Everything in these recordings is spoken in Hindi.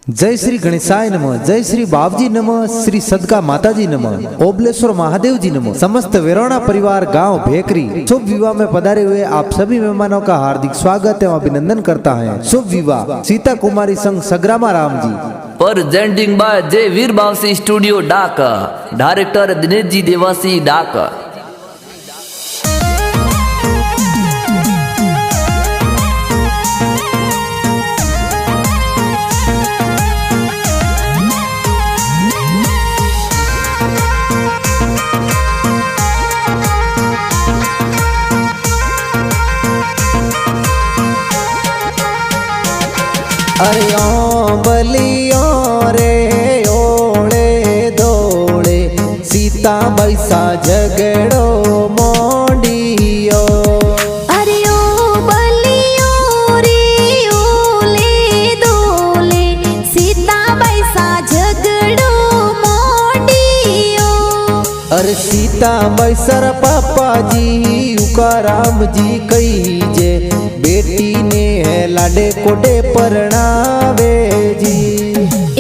जय श्री गणेशाय नमः, जय श्री बाबजी नमः, श्री सदका माताजी नमः, ओबलेश्वर महादेव जी नमः। समस्त वेरोना परिवार गांव भेकरी शुभ विवाह में पधारे हुए आप सभी मेहमानों का हार्दिक स्वागत एवं अभिनंदन करता है। शुभ विवाह सीता कुमारी संग सग्रामा राम जी। प्रेजेंटिंग बाय जय वीर बावसी स्टूडियो डाका, डायरेक्टर दिनेश जी देवासी डाका। अरे ओ बलियो रे ओले दोले सीता बैसा झगड़ो मोडियो। अरे ओ बलियो रे ओले दोले सीता बैसा झगड़ो मोडियो। अरे सीता बैसर पापा जी उकाराम जी कही जे बेटी ने है लाडे कोडे परणावे जी।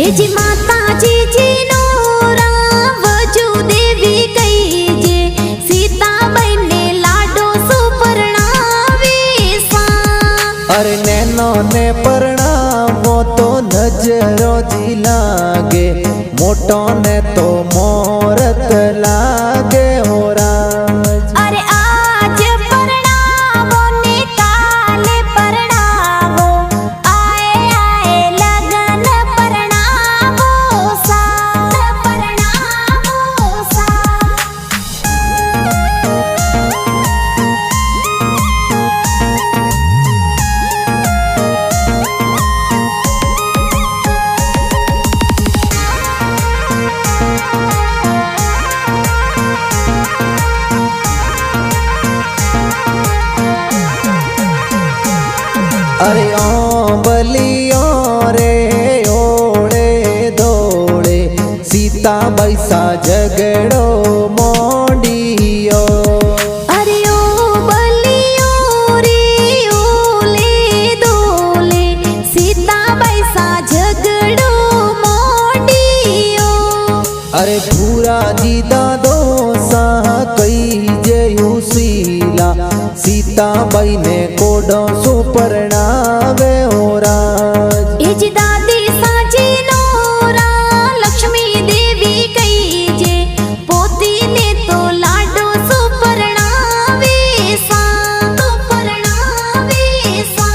ए जी माता जी नो रावजू देवी कही जे सीता बने लाडो सु परणावे सा। अरे नैनो ने परणावो तो नजरो जी लागे, मोटो ने तो मोरत लागे हो राज। अरे आज परणावो ने काले परणावो, आए आए लगन परणावो सा, परणावो सा। अरे ओ बलियो रे ओले दोले सीता बैसा झगड़ो मोडियो। अरे ओ बलियो रे ओले दोले सीता बैसा झगड़ो मोडियो। अरे पूरा जी दादो सा कई जयु सीला, सीता बाई ने कोडो सो परणावे हो राज। ए जी दादी साजी नोरा लक्ष्मी देवी कही जे पोती ने तो लाडो सु परणावे सा, तो परणावे सा।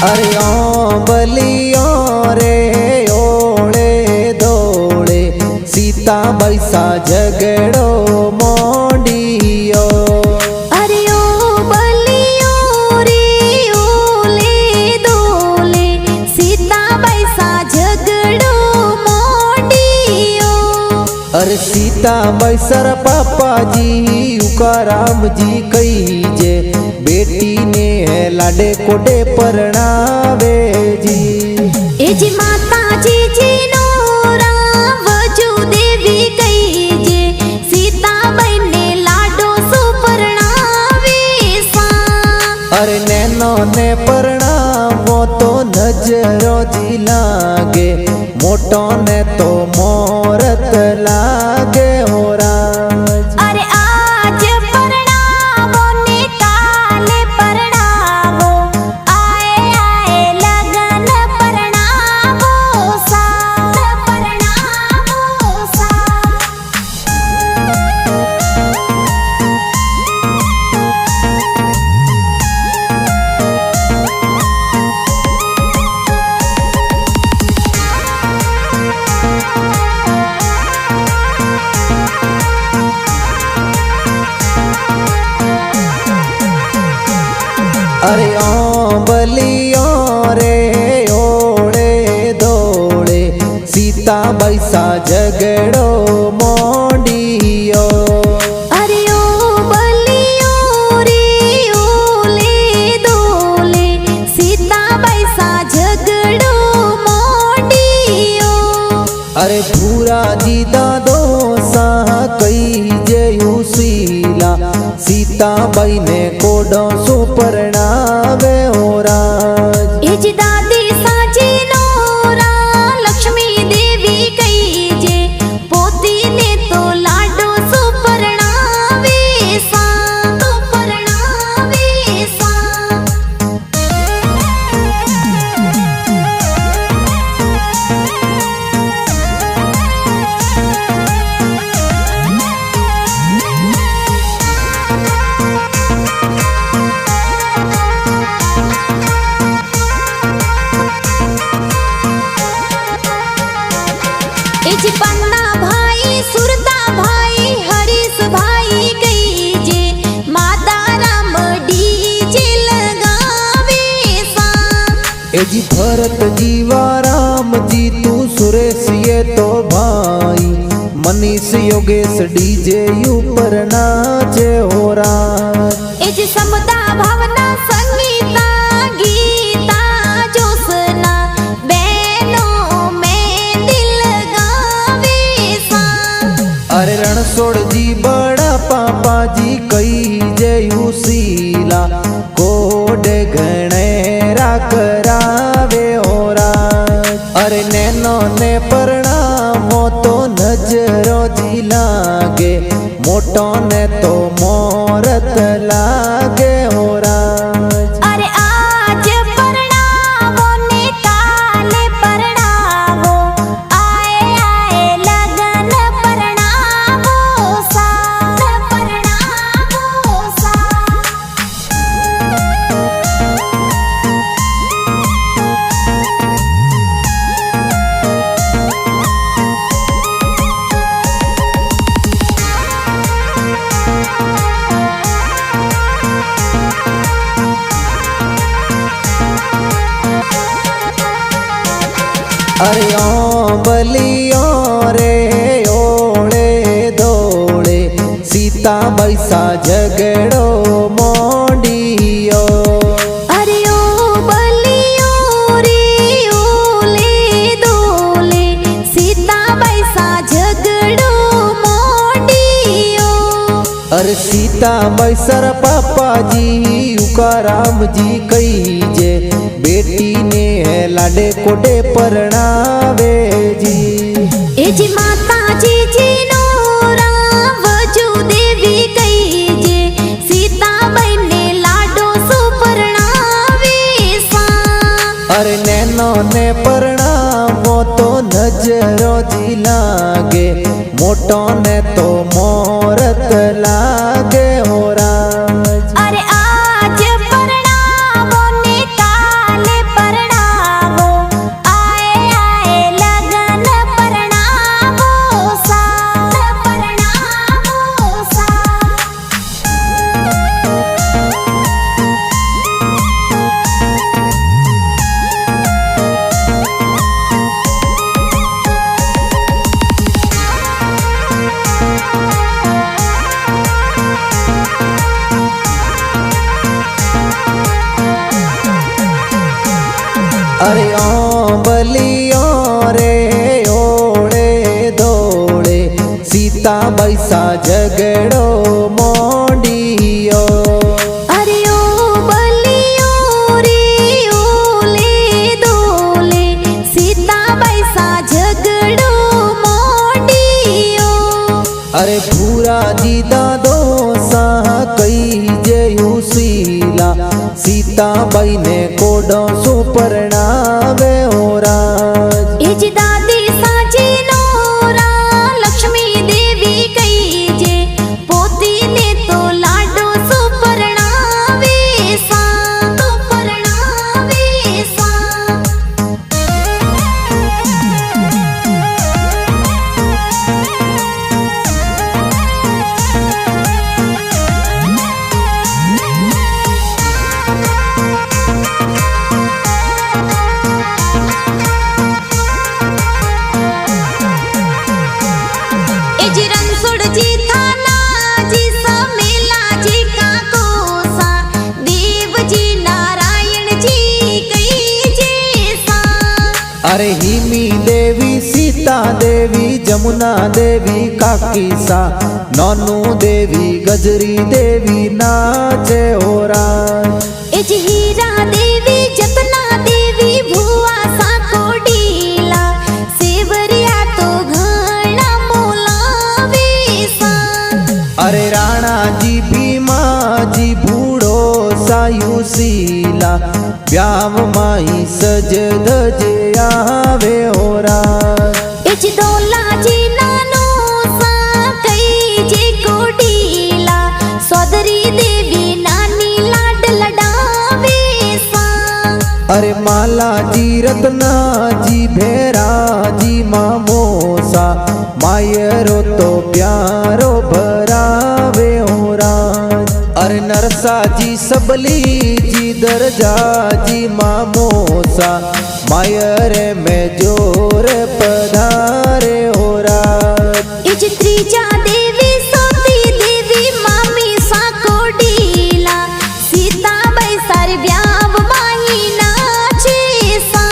अरे ओ बलियो रे ओले दोले सीता बैसा झगड़ो मोडियो। अरे ओ बलियो रे ओले दोले सीता बैसा झगड़ो मोडियो। अरे सीता बैसर पापा जी उकाराम जी कही जे बेटी ने है लाडे कोडे परणावे जी। ए जी माता जी नो रावजू देवी कही जे सीता बने लाडो सु परणावे सा। अरे नैनो ने परणावो तो नजरो जी लागे, मोटो ने तो मोरत लागे हो राज। अरे आज परणावो ने काले परणावो, आए आए लगन परणावो सा, परणावो सा। अरे ओ बलियो रे ओले दोले सीता बैसा झगड़ो मोडियो। अरे ओ बलियो रे ओले दोले अरे भूरा जी दादो साह कई जयुशीला सीताबाई ने कोडो सो परणावे हो राज। एज दादी साजी नोरा लक्ष्मी देवी कई जे पोती ने तो लाडो सो परणावे सा तो परणावे सा। एज पन्ना भाई सुरता भाई हरीश भाई कई जे माता राम डीजे लगावे सा। एजी भरत जीवा राम जी तू सुरेश ये तो भाई मनीष योगेश डीजे यू पर नाचे हो राज। एज समता भावना संगीता गीता जोसना बहनों में दिल गावे सा। अरे रणछोड़ जी बड़ा पापा जी कई जयुशीला कोडे घणेरा करावे हो राज। अरे नैनो ने परणामो तो नजरो जी लागे मोटो ने तो मोरत लागे हो राज। अरे आज परणावो ने काले परणावो आए आए लगन परणावो सा परणावो सा। अरे ओ बलियो रे ओले दोले सीताबाई सा झगड़ो मोंडियो। अरे ओ बलियो रे ओले दोले सीताबाई सा झगड़ो मोंडियो। अरे सीताबाई सर पापा जी उकाराम जी कई जे बेटी ने लाडे कोडे परणावे जी। एज माता जी जी नोरा वजू देवी कई जे सीताबाई ने लाडो सो परणावे सा। अरे नैनो ने परणामो तो नजरो जी लागे मोटो ने तो मोरत लागे हो राज। अरे आज परणावो ने काले परणावो आए आए लगन परणावो सा परणावो सा। अरे ओ बलियो रे ओले दोले सीताबाई सा झगड़ो मोंडियो। अरे ओ बलियो रे ओले दोले सीताबाई सा झगड़ो मोंडियो। अरे भूरा जी दादो साह कई जयुशीला सीताबाई ने कोडो सो परणावे हो राज। एज दादी साजी नोरा लक्ष्मी देवी कई जे पोती ने तो लाडो सो परणावे सा तो परणावे सा। अरे हिमी देवी सीता देवी जमुना देवी काकीसा नौनू देवी गजरी देवी नाचे होरा एज हीरा देवी जतना देवी भुआ साकोडीला सेवरिया तो घणा मोलावेसा अरे राणा जी भीमा जी बूढ़ो सायुसीला ब्याव माई सज धज आवे होरा एज दोला जी नानो सा कई जे कोडीला सोदरी देवी नानी लाड लडावेसा अरे माला जी रत्ना जी भेरा जी मामोसा मायरो तो प्यारो भरावे होरा अरे नरसा जी सबली जी दरजा जी मामोसा मायरे में जोर पधारे होरा एज त्रीजा देवी सोती देवी मामी साकोडीला सीता बाई सारे ब्याव माही नाचे सा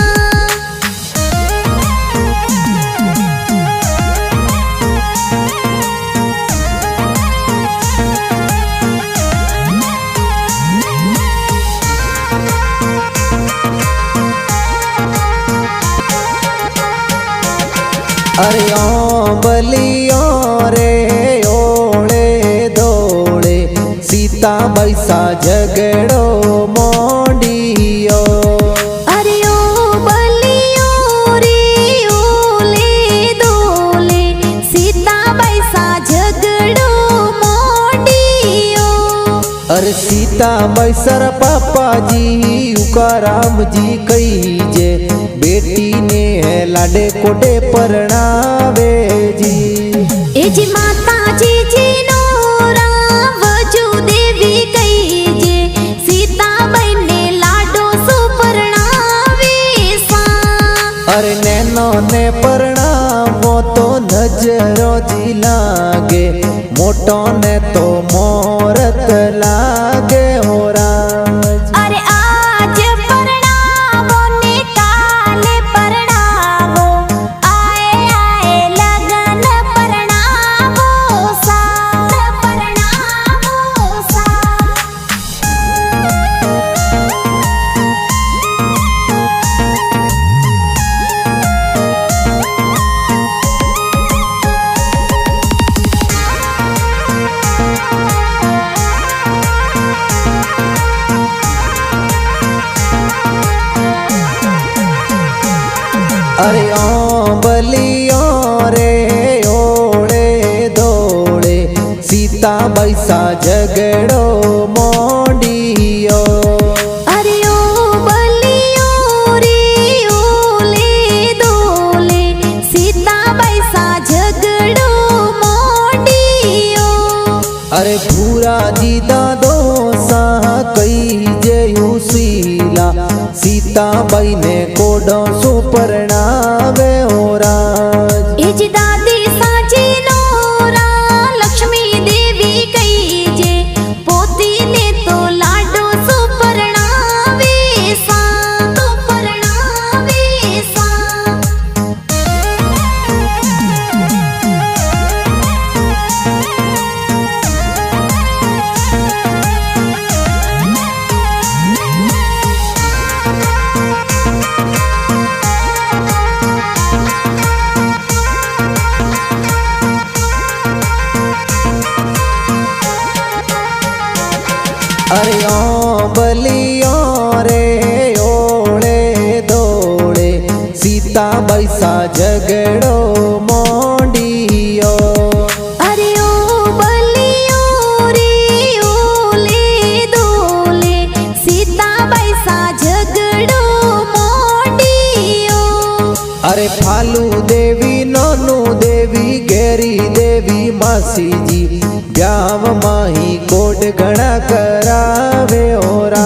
अरे ओ बलियो रे ओले दोले सीता बैसा झगड़ो मोंडियो अरे ओ बलियो रे ओले दोले सीता बाई सा झगड़ो मोंडियो अरे सीता बैसर पापा जी उकाराम जी कही जे बेटी ने लाडे कोडे परणावे जी एज माता जी जी नोरा वजू देवी कई जे सीता बाई ने लाडो सुपरणावे सा अरे नैनो ने परणावो तो नजरो जी लागे मोटो ने तो मोरत लागे होरा अरे आज परणावो ने काले परणावो आए आए लगन परणावो सा परणावो सा अरे ओ बलियो रे ओले दोले सीता बैसा झगड़ो मोंडियो अरे ओ बलियो रे ओले दोले सीता बाई सा झगड़ो मोंडियो अरे भूरा जी दादो सा कई जयूसीला सीता बाई ने कोडो सुपरणावे होरा एज दादी साची नोरा लक्ष्मी देवी कई जे पोती ने तो लाडो सुपरणावे सा सुपरणावे सा अरे ओ बलियो रे ओले दोले सीता बैसा झगड़ो मोंडियो अरे ओ बलियो रे ओले दोले सीता बाई सा झगड़ो मोंडियो अरे फालू देवी नोनू देवी गेरी देवी मासी जी ब्याव माही कोड घड़ा करावे होरा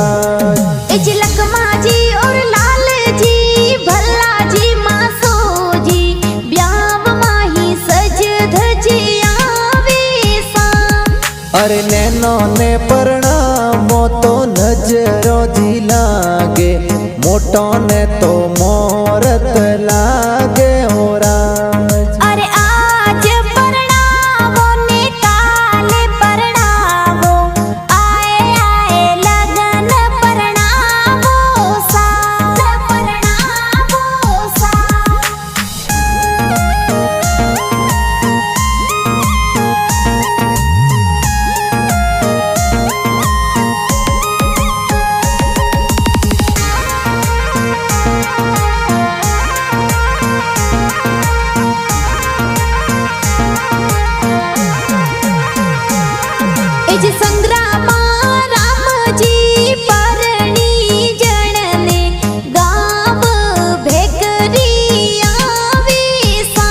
एज लखमा जी और लाल जी भल्ला जी मासो जी ब्याव माही सज धज आवे सा अरे नैनो ने परणामो तो नजरो जी लागे मोटो ने तो मोरत लागे हो राज। अरे आज परणावो ने काले परणावो, आए आए लगन परणावो सा, परणावो सा। एज संग्रामा रामजी परणी जणने, गाव भेकरी आवे सा।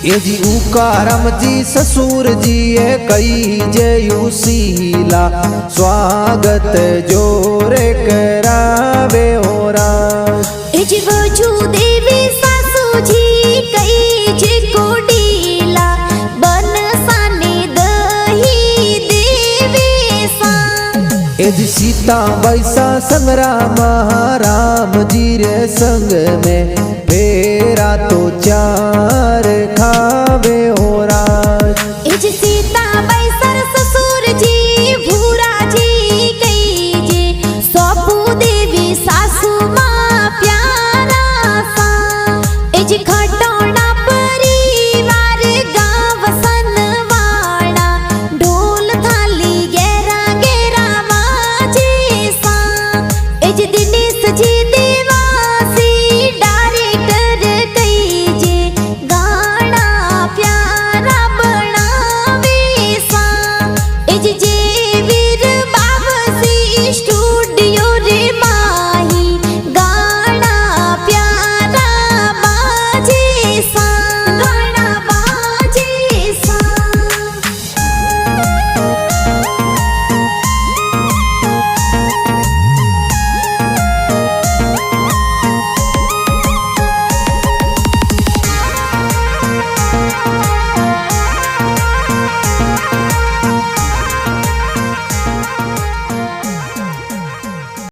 ये जी उकारम जी ससुर जी ये कई जयुशीला, स्वागत जोरे करावे हो राज। एज वजू देवी सासूजी कई जे कोडीला, बनसाने दही देवे सा। ये जी सीता वैसा संग्राम राम जी रे संग में, फेरा तो चार खावे हो